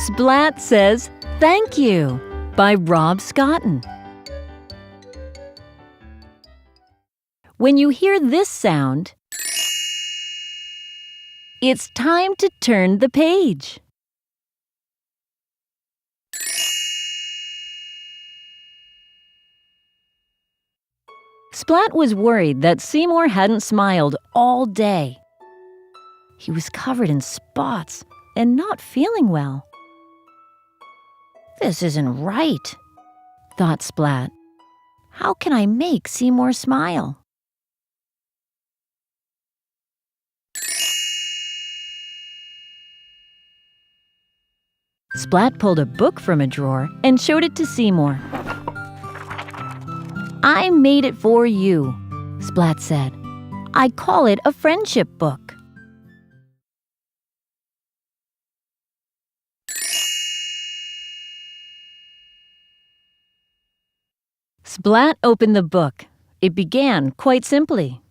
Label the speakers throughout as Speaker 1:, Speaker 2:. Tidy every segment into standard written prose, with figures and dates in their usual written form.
Speaker 1: Splat Says Thank You by Rob Scotton. When you hear this sound, it's time to turn the page. Splat was worried that Seymour hadn't smiled all day. He was covered in spots and not feeling well. "This isn't right," thought Splat. "How can I make Seymour smile?" Splat pulled a book from a drawer and showed it to Seymour. "I made it for you," Splat said. "I call it a friendship book." Splat opened the book. It began quite simply.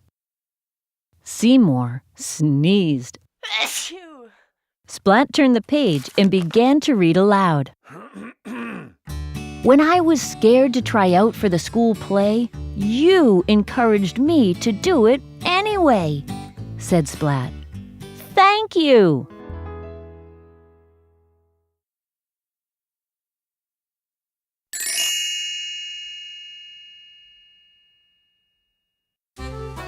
Speaker 1: Seymour sneezed.
Speaker 2: Achoo!
Speaker 1: Splat turned the page and began to read aloud. "When I was scared to try out for the school play, you encouraged me to do it anyway," said Splat. "Thank you."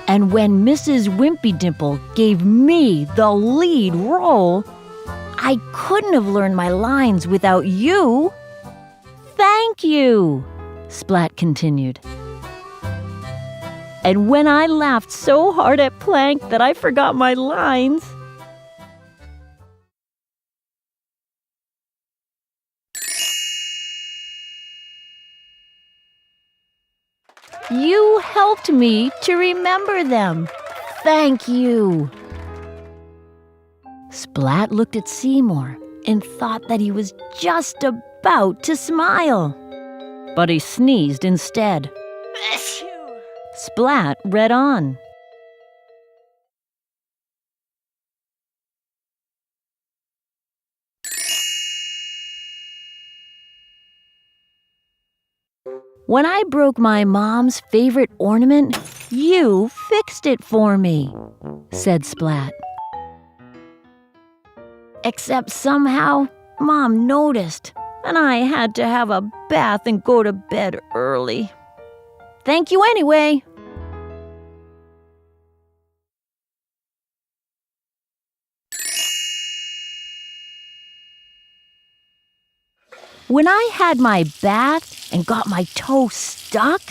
Speaker 1: "And when Mrs. Wimpy Dimple gave me the lead role, I couldn't have learned my lines without you. Thank you," Splat continued. "And when I laughed so hard at Plank that I forgot my lines, you helped me to remember them. Thank you." Splat looked at Seymour and thought that he was just about to smile. But he sneezed instead.
Speaker 2: Achoo!
Speaker 1: Splat read on. "When I broke my mom's favorite ornament, you fixed it for me," said Splat. "Except somehow, Mom noticed, and I had to have a bath and go to bed early. Thank you anyway." "When I had my bath and got my toe stuck,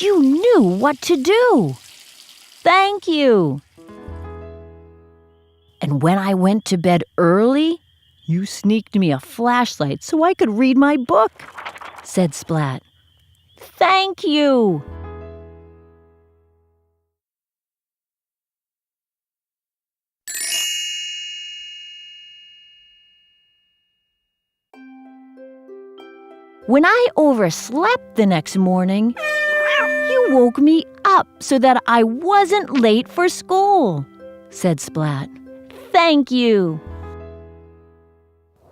Speaker 1: you knew what to do. Thank you. And when I went to bed early, you sneaked me a flashlight so I could read my book," said Splat. "Thank you." "When I overslept the next morning, you woke me up so that I wasn't late for school," said Splat. "Thank you.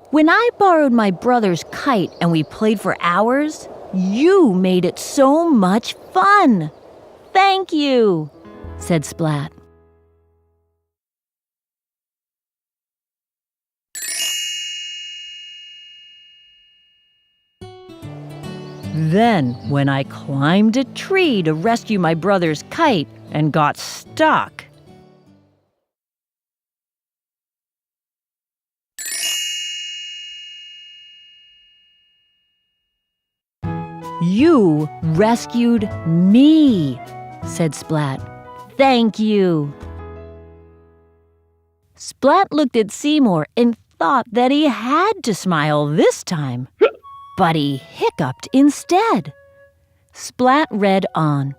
Speaker 1: When I borrowed my brother's kite and we played for hours, you made it so much fun. Thank you," said Splat. "Then, when I climbed a tree to rescue my brother's kite and got stuck, you rescued me," said Splat. "Thank you." Splat looked at Seymour and thought that he had to smile this time, but he hiccuped instead. Splat read on.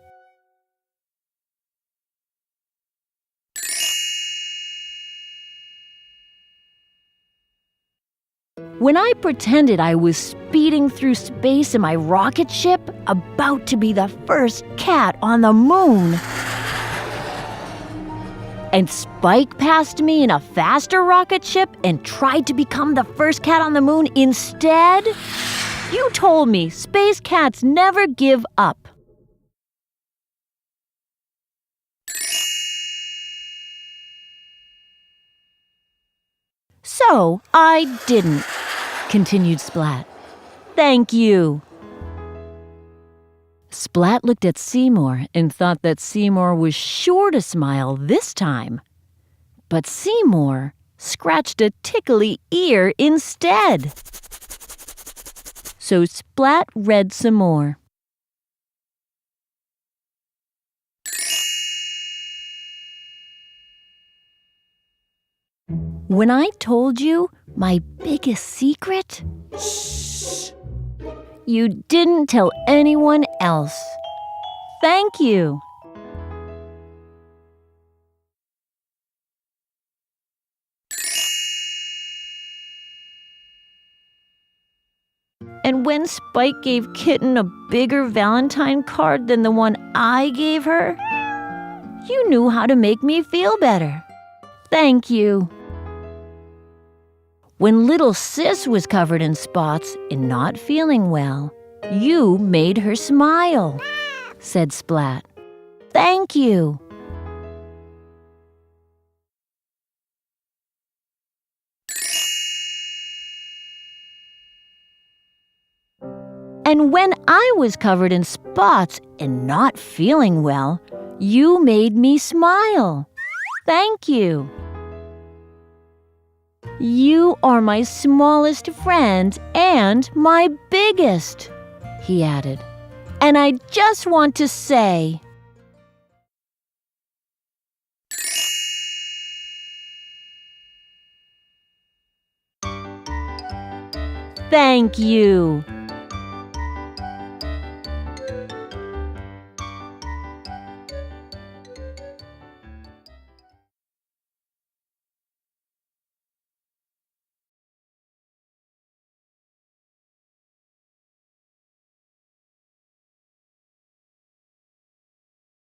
Speaker 1: "When I pretended I was speeding through space in my rocket ship, about to be the first cat on the moon, And Spike passed me in a faster rocket ship and tried to become the first cat on the moon instead? You told me space cats never give up. So I didn't, continued Splat. Thank you. Splat looked at Seymour and thought that Seymour was sure to smile this time. But Seymour scratched a tickly ear instead. So Splat read some more. When I told you my biggest secret, you didn't tell anyone else. Thank you. And when Spike gave Kitten a bigger Valentine card than the one I gave her, you knew how to make me feel better. Thank you. When little Sis was covered in spots and not feeling well, you made her smile, said Splat. Thank you. And when I was covered in spots and not feeling well, you made me smile. Thank you. You are my smallest friend and my biggest, he added. And I just want to say, thank you.